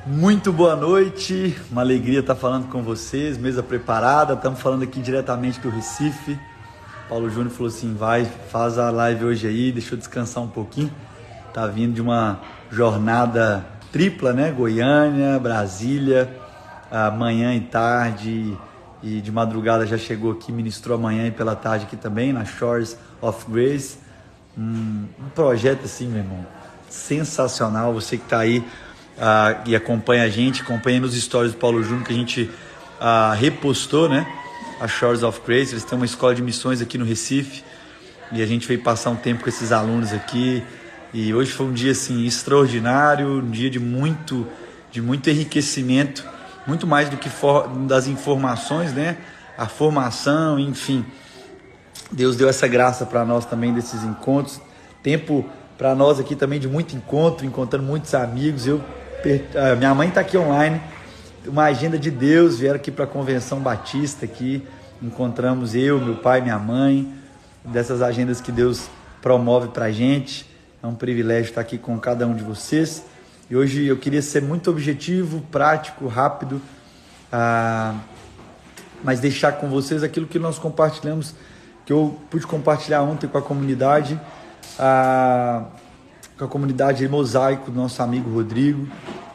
Muito boa noite, uma alegria estar falando com vocês, mesa preparada, estamos falando aqui diretamente do Recife. Paulo Júnior falou assim, faz a live hoje aí, deixa eu descansar um pouquinho. Tá vindo de uma jornada tripla, né? Goiânia, Brasília, manhã e tarde, e de madrugada já chegou aqui, ministrou amanhã e pela tarde aqui também, na Shores of Grace. Um projeto assim, meu irmão, sensacional, você que está aí e acompanha a gente, acompanha nos stories do Paulo Júnior que a gente repostou, né? A Shores of Grace, eles têm uma escola de missões aqui no Recife e a gente veio passar um tempo com esses alunos aqui e hoje foi um dia assim extraordinário, um dia de muito enriquecimento, muito mais do que das informações, né? A formação, enfim. Deus deu essa graça para nós também desses encontros, tempo para nós aqui também de muito encontro, encontrando muitos amigos. Minha mãe está aqui online, uma agenda de Deus, vieram aqui para a Convenção Batista aqui, encontramos eu, meu pai, minha mãe, dessas agendas que Deus promove para a gente. É um privilégio estar aqui com cada um de vocês. E hoje eu queria ser muito objetivo, prático, rápido, mas deixar com vocês aquilo que nós compartilhamos, que eu pude compartilhar ontem com a comunidade, Mosaico, do nosso amigo Rodrigo,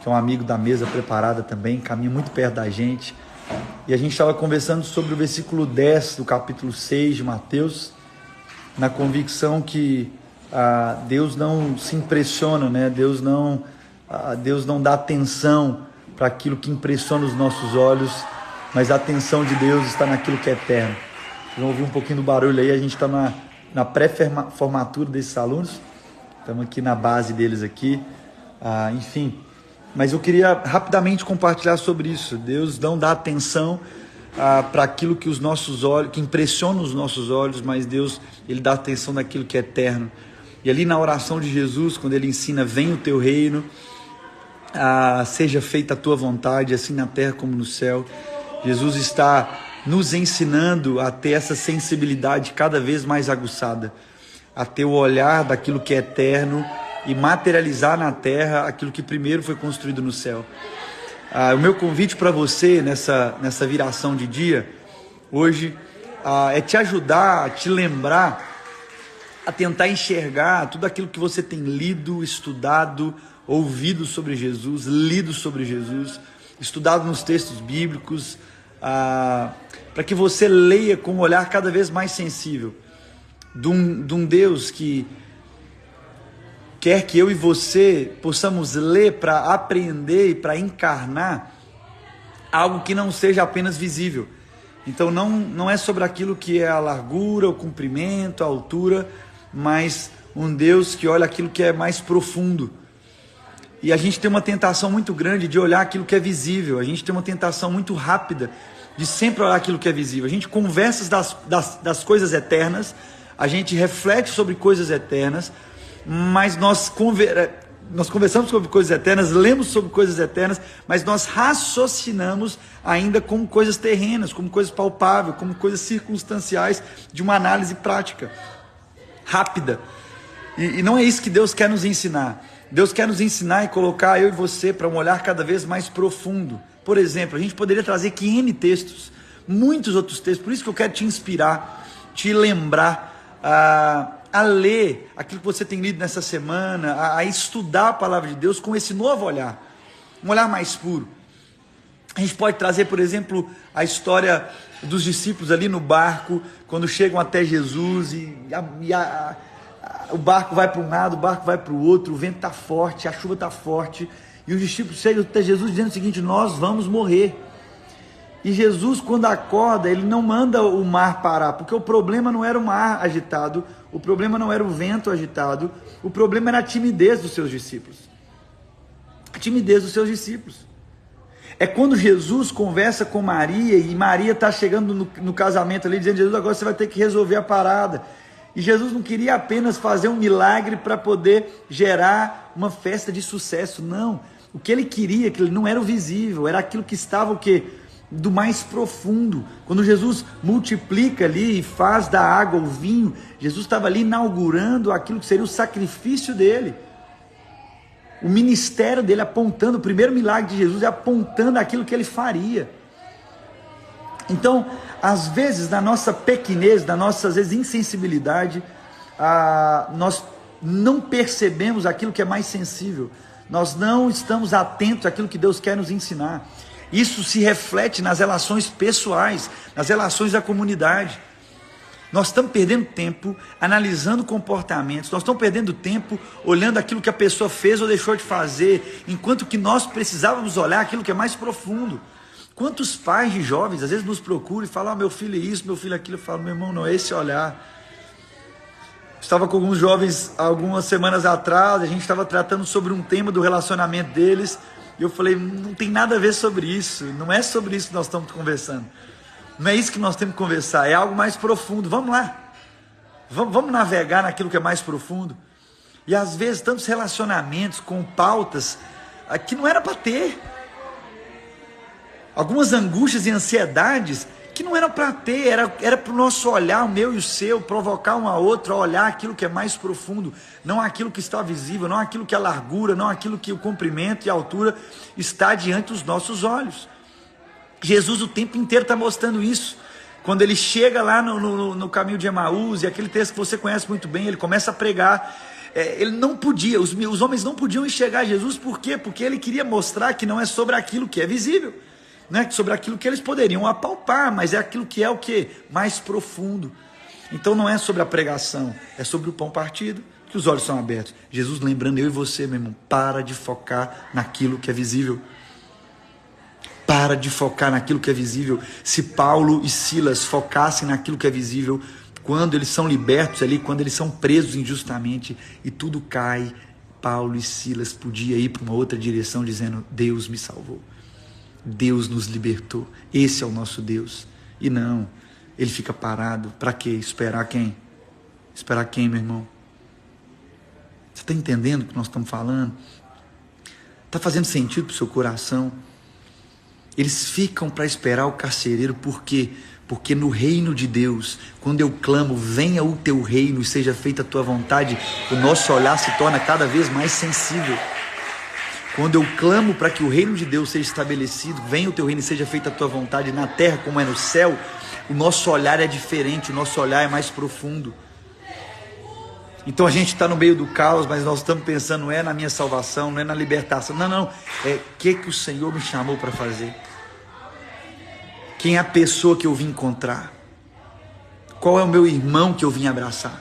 que é um amigo da mesa preparada também, caminha muito perto da gente. E a gente estava conversando sobre o versículo 10 do capítulo 6 de Mateus, na convicção que Deus não se impressiona, né? Deus não dá atenção para aquilo que impressiona os nossos olhos, mas a atenção de Deus está naquilo que é eterno. Vocês vão ouvir um pouquinho do barulho aí, a gente está na pré-formatura desses alunos, estamos aqui na base deles aqui, enfim. Mas eu queria rapidamente compartilhar sobre isso. Deus não dá atenção para aquilo que os nossos olhos, que impressiona os nossos olhos, mas Deus, Ele dá atenção naquilo que é eterno. E ali na oração de Jesus, quando Ele ensina, venha o teu reino, seja feita a tua vontade, assim na terra como no céu. Jesus está nos ensinando a ter essa sensibilidade cada vez mais aguçada, a ter o olhar daquilo que é eterno e materializar na terra aquilo que primeiro foi construído no céu. O meu convite para você nessa viração de dia, hoje, é te ajudar, te lembrar, a tentar enxergar tudo aquilo que você tem lido, estudado, ouvido sobre Jesus, lido sobre Jesus, estudado nos textos bíblicos, para que você leia com um olhar cada vez mais sensível de um Deus que quer que eu e você possamos ler para aprender e para encarnar algo que não seja apenas visível. Então não é sobre aquilo que é a largura, o comprimento, a altura, mas um Deus que olha aquilo que é mais profundo. E a gente tem uma tentação muito grande de olhar aquilo que é visível, a gente tem uma tentação muito rápida de sempre olhar aquilo que é visível. A gente conversa das coisas eternas, a gente reflete sobre coisas eternas, mas nós conversamos sobre coisas eternas, lemos sobre coisas eternas, mas nós raciocinamos ainda como coisas terrenas, como coisas palpáveis, como coisas circunstanciais de uma análise prática, rápida. E não é isso que Deus quer nos ensinar. Deus quer nos ensinar e colocar eu e você para um olhar cada vez mais profundo. Por exemplo, a gente poderia trazer aqui N textos, muitos outros textos, por isso que eu quero te inspirar, te lembrar a ler aquilo que você tem lido nessa semana, a estudar a palavra de Deus com esse novo olhar, um olhar mais puro. A gente pode trazer, por exemplo, a história dos discípulos ali no barco, quando chegam até Jesus o barco vai para um lado, o barco vai para o outro, o vento está forte, a chuva está forte, e os discípulos chegam até Jesus dizendo o seguinte: nós vamos morrer. E Jesus, quando acorda, ele não manda o mar parar, porque o problema não era o mar agitado, o problema não era o vento agitado, o problema era a timidez dos seus discípulos. A timidez dos seus discípulos. É quando Jesus conversa com Maria, e Maria está chegando no casamento ali, dizendo: Jesus, agora você vai ter que resolver a parada. E Jesus não queria apenas fazer um milagre para poder gerar uma festa de sucesso, não. O que ele queria, que ele não era o visível, era aquilo que estava o quê? Do mais profundo. Quando Jesus multiplica ali e faz da água o vinho, Jesus estava ali inaugurando aquilo que seria o sacrifício dele. O ministério dele apontando, o primeiro milagre de Jesus é apontando aquilo que ele faria. Então, às vezes, na nossa pequenez, na nossa, às vezes, insensibilidade, nós não percebemos aquilo que é mais sensível. Nós não estamos atentos àquilo que Deus quer nos ensinar. Isso se reflete nas relações pessoais, nas relações da comunidade. Nós estamos perdendo tempo analisando comportamentos, nós estamos perdendo tempo olhando aquilo que a pessoa fez ou deixou de fazer, enquanto que nós precisávamos olhar aquilo que é mais profundo. Quantos pais de jovens às vezes nos procuram e falam, meu filho é isso, meu filho é aquilo. Eu falo, meu irmão, não é esse olhar. Estava com alguns jovens algumas semanas atrás, a gente estava tratando sobre um tema do relacionamento deles, e eu falei, não tem nada a ver sobre isso, não é sobre isso que nós estamos conversando. Não é isso que nós temos que conversar, é algo mais profundo. Vamos lá, vamos navegar naquilo que é mais profundo. E às vezes tantos relacionamentos com pautas que não era para ter, algumas angústias e ansiedades que não eram para ter, era para o nosso olhar, o meu e o seu, provocar um a outro a olhar aquilo que é mais profundo, não aquilo que está visível, não aquilo que é largura, não aquilo que o comprimento e a altura está diante dos nossos olhos. Jesus o tempo inteiro está mostrando isso. Quando ele chega lá no caminho de Emaús, e aquele texto que você conhece muito bem, ele começa a pregar. Ele não podia, os homens não podiam enxergar Jesus. Por quê? Porque ele queria mostrar que não é sobre aquilo que é visível, não é sobre aquilo que eles poderiam apalpar, mas é aquilo que é o que? Mais profundo. Então não é sobre a pregação, é sobre o pão partido, que os olhos são abertos. Jesus lembrando eu e você, meu irmão, para de focar naquilo que é visível. Para de focar naquilo que é visível. Se Paulo e Silas focassem naquilo que é visível, quando eles são libertos ali, quando eles são presos injustamente e tudo cai, Paulo e Silas podiam ir para uma outra direção dizendo, Deus me salvou, Deus nos libertou, esse é o nosso Deus. E não, ele fica parado. Para quê? Esperar quem? Esperar quem, meu irmão? Você está entendendo o que nós estamos falando? Está fazendo sentido para o seu coração? Eles ficam para esperar o carcereiro, por quê? Porque no reino de Deus, quando eu clamo, venha o teu reino e seja feita a tua vontade, o nosso olhar se torna cada vez mais sensível. Quando eu clamo para que o reino de Deus seja estabelecido, venha o teu reino e seja feita a tua vontade na terra como é no céu, o nosso olhar é diferente, o nosso olhar é mais profundo. Então a gente está no meio do caos, mas nós estamos pensando, não é na minha salvação, não é na libertação, não, é o que o Senhor me chamou para fazer. Quem é a pessoa que eu vim encontrar? Qual é o meu irmão que eu vim abraçar?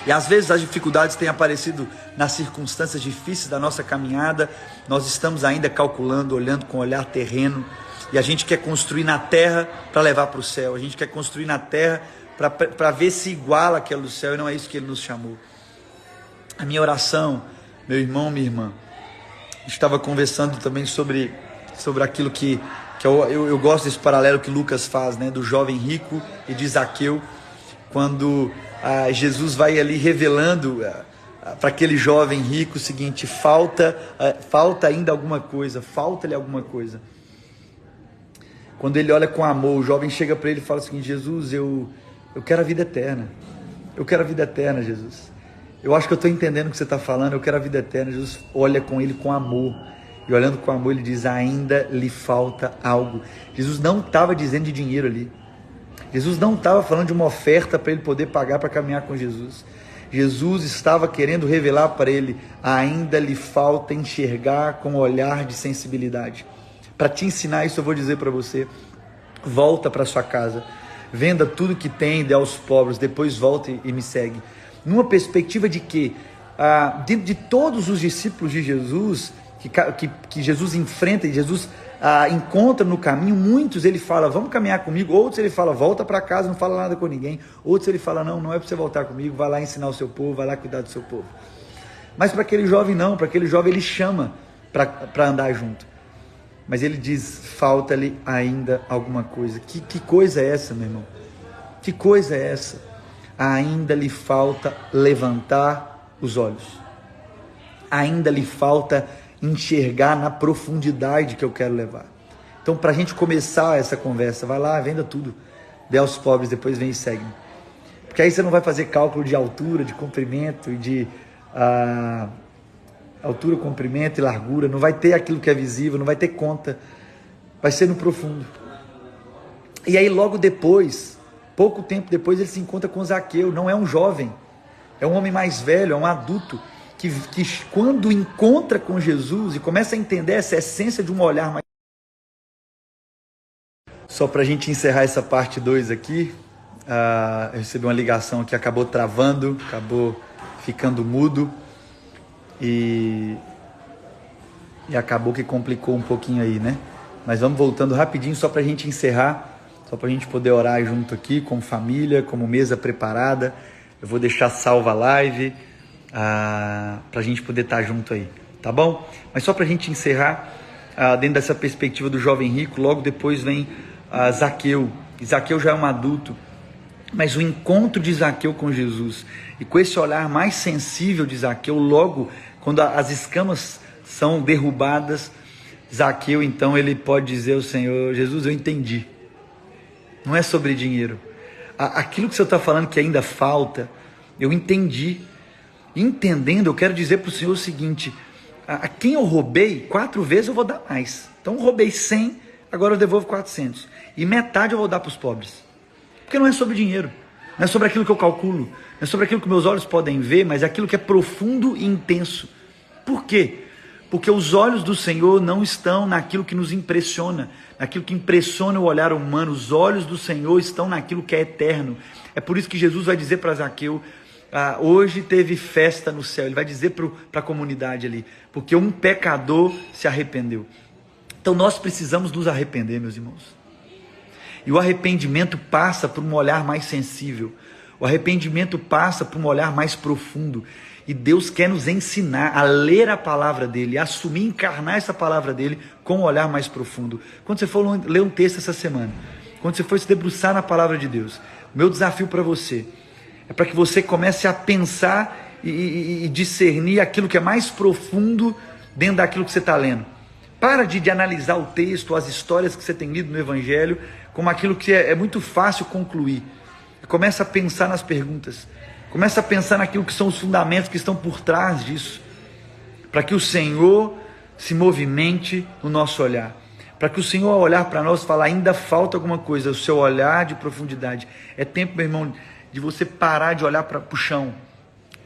E às vezes as dificuldades têm aparecido nas circunstâncias difíceis da nossa caminhada, nós estamos ainda calculando, olhando com olhar terreno, e a gente quer construir na terra para levar para o céu, a gente quer construir na terra para ver se iguala aquela do céu, e não é isso que ele nos chamou. A minha oração, meu irmão, minha irmã, estava conversando também sobre aquilo que eu gosto desse paralelo que Lucas faz, né, do jovem rico e de Zaqueu, quando Jesus vai ali revelando para aquele jovem rico o seguinte, falta ainda alguma coisa, falta-lhe alguma coisa. Quando ele olha com amor, o jovem chega para ele e fala o seguinte, Jesus, eu quero a vida eterna, eu quero a vida eterna, Jesus. Eu acho que eu estou entendendo o que você está falando, eu quero a vida eterna. Jesus olha com ele com amor, e olhando com amor ele diz, ainda lhe falta algo. Jesus não estava dizendo de dinheiro ali, Jesus não estava falando de uma oferta para ele poder pagar para caminhar com Jesus. Jesus estava querendo revelar para ele, ainda lhe falta enxergar com olhar de sensibilidade. Para te ensinar isso eu vou dizer para você, volta para sua casa, venda tudo que tem, dê aos pobres, depois volta e me segue. Numa perspectiva de que, dentro de todos os discípulos de Jesus, que Jesus enfrenta e Jesus encontra no caminho, muitos ele fala, vamos caminhar comigo, outros ele fala, volta para casa, não fala nada com ninguém, outros ele fala, não é para você voltar comigo, vai lá ensinar o seu povo, vai lá cuidar do seu povo. Mas para aquele jovem não, para aquele jovem ele chama para andar junto. Mas ele diz, falta-lhe ainda alguma coisa. Que coisa é essa, meu irmão? Que coisa é essa? Ainda lhe falta levantar os olhos. Ainda lhe falta enxergar na profundidade que eu quero levar. Então, para a gente começar essa conversa, vai lá, venda tudo, dê aos pobres, depois vem e segue. Porque aí você não vai fazer cálculo de altura, de comprimento e de altura, comprimento e largura, não vai ter aquilo que é visível, não vai ter conta, vai ser no profundo. E aí logo depois, pouco tempo depois, ele se encontra com Zaqueu. Não é um jovem, é um homem mais velho, é um adulto, que quando encontra com Jesus e começa a entender essa essência de um olhar mais... Só para a gente encerrar essa parte 2 aqui, eu recebi uma ligação que acabou travando, acabou ficando mudo e acabou que complicou um pouquinho aí, né? Mas vamos voltando rapidinho só para a gente encerrar, só para a gente poder orar junto aqui, como família, como mesa preparada. Eu vou deixar salva a live para a gente poder estar junto aí, tá bom? Mas só para a gente encerrar, dentro dessa perspectiva do jovem rico, logo depois vem Zaqueu. E Zaqueu já é um adulto, mas o encontro de Zaqueu com Jesus, e com esse olhar mais sensível de Zaqueu, logo quando as escamas são derrubadas, Zaqueu então ele pode dizer ao Senhor: Jesus, eu entendi, não é sobre dinheiro, aquilo que o Senhor está falando que ainda falta, eu entendi. Entendendo, eu quero dizer para o Senhor o seguinte: a quem eu roubei 4 vezes eu vou dar mais. Então eu roubei 100, agora eu devolvo 400, e metade eu vou dar para os pobres. Porque não é sobre dinheiro, não é sobre aquilo que eu calculo, não é sobre aquilo que meus olhos podem ver, mas é aquilo que é profundo e intenso. Por quê? Porque os olhos do Senhor não estão naquilo que nos impressiona, naquilo que impressiona o olhar humano. Os olhos do Senhor estão naquilo que é eterno. É por isso que Jesus vai dizer para Zaqueu: hoje teve festa no céu. Ele vai dizer para a comunidade ali, porque um pecador se arrependeu. Então nós precisamos nos arrepender, meus irmãos. E o arrependimento passa por um olhar mais sensível. O arrependimento passa por um olhar mais profundo. E Deus quer nos ensinar a ler a palavra dele, a assumir, encarnar essa palavra dele com um olhar mais profundo. Quando você for ler um texto essa semana, quando você for se debruçar na palavra de Deus, o meu desafio para você é para que você comece a pensar e discernir aquilo que é mais profundo dentro daquilo que você está lendo. Para de analisar o texto, as histórias que você tem lido no Evangelho, como aquilo que é muito fácil concluir. Começa a pensar nas perguntas. Começa a pensar naquilo que são os fundamentos que estão por trás disso. Para que o Senhor se movimente no nosso olhar. Para que o Senhor, ao olhar para nós, fale: ainda falta alguma coisa. O seu olhar de profundidade. É tempo, meu irmão, de você parar de olhar para o chão.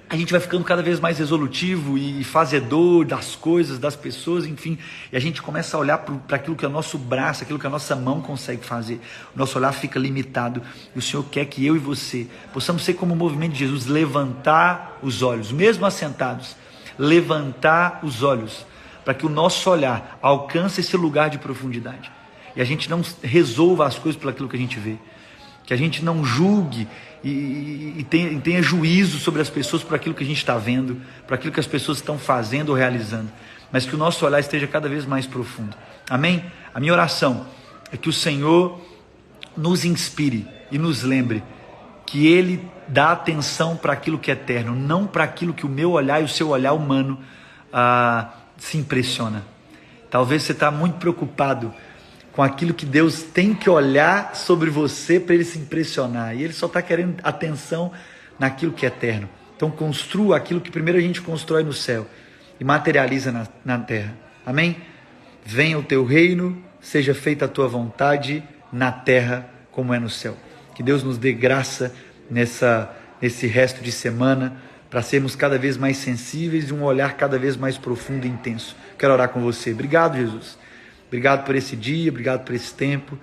A gente vai ficando cada vez mais resolutivo e fazedor das coisas, das pessoas, enfim. E a gente começa a olhar para aquilo que é o nosso braço, aquilo que a nossa mão consegue fazer. O nosso olhar fica limitado. E o Senhor quer que eu e você possamos ser como o movimento de Jesus, levantar os olhos, mesmo assentados, levantar os olhos, para que o nosso olhar alcance esse lugar de profundidade. E a gente não resolva as coisas por aquilo que a gente vê. Que a gente não julgue e tenha juízo sobre as pessoas por aquilo que a gente está vendo, por aquilo que as pessoas estão fazendo ou realizando, mas que o nosso olhar esteja cada vez mais profundo. Amém? A minha oração é que o Senhor nos inspire e nos lembre que Ele dá atenção para aquilo que é eterno, não para aquilo que o meu olhar e o seu olhar humano se impressiona. Talvez você está muito preocupado com aquilo que Deus tem que olhar sobre você para Ele se impressionar. E Ele só está querendo atenção naquilo que é eterno. Então construa aquilo que primeiro a gente constrói no céu e materializa na terra. Amém? Venha o teu reino, seja feita a tua vontade na terra como é no céu. Que Deus nos dê graça nesse resto de semana, para sermos cada vez mais sensíveis e um olhar cada vez mais profundo e intenso. Quero orar com você. Obrigado, Jesus. Obrigado por esse dia, obrigado por esse tempo.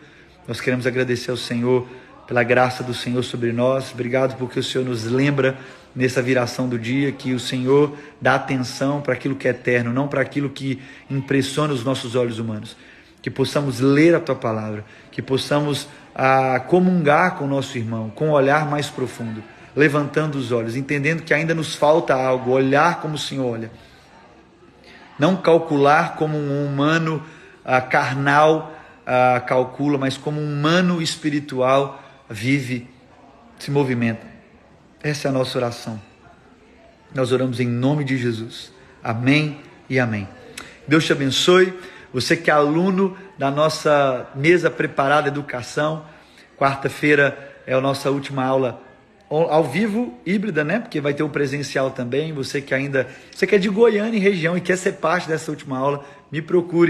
Nós queremos agradecer ao Senhor pela graça do Senhor sobre nós. Obrigado porque o Senhor nos lembra nessa viração do dia que o Senhor dá atenção para aquilo que é eterno, não para aquilo que impressiona os nossos olhos humanos. Que possamos ler a Tua palavra, que possamos comungar com o nosso irmão, com um olhar mais profundo, levantando os olhos, entendendo que ainda nos falta algo, olhar como o Senhor olha. Não calcular como um humano carnal calcula, mas como um humano espiritual vive, se movimenta. Essa é a nossa oração. Nós oramos em nome de Jesus. Amém e amém. Deus te abençoe. Você que é aluno da nossa mesa preparada educação, quarta-feira é a nossa última aula ao vivo, híbrida, né? Porque vai ter o presencial também. Você que é de Goiânia e região e quer ser parte dessa última aula, me procure.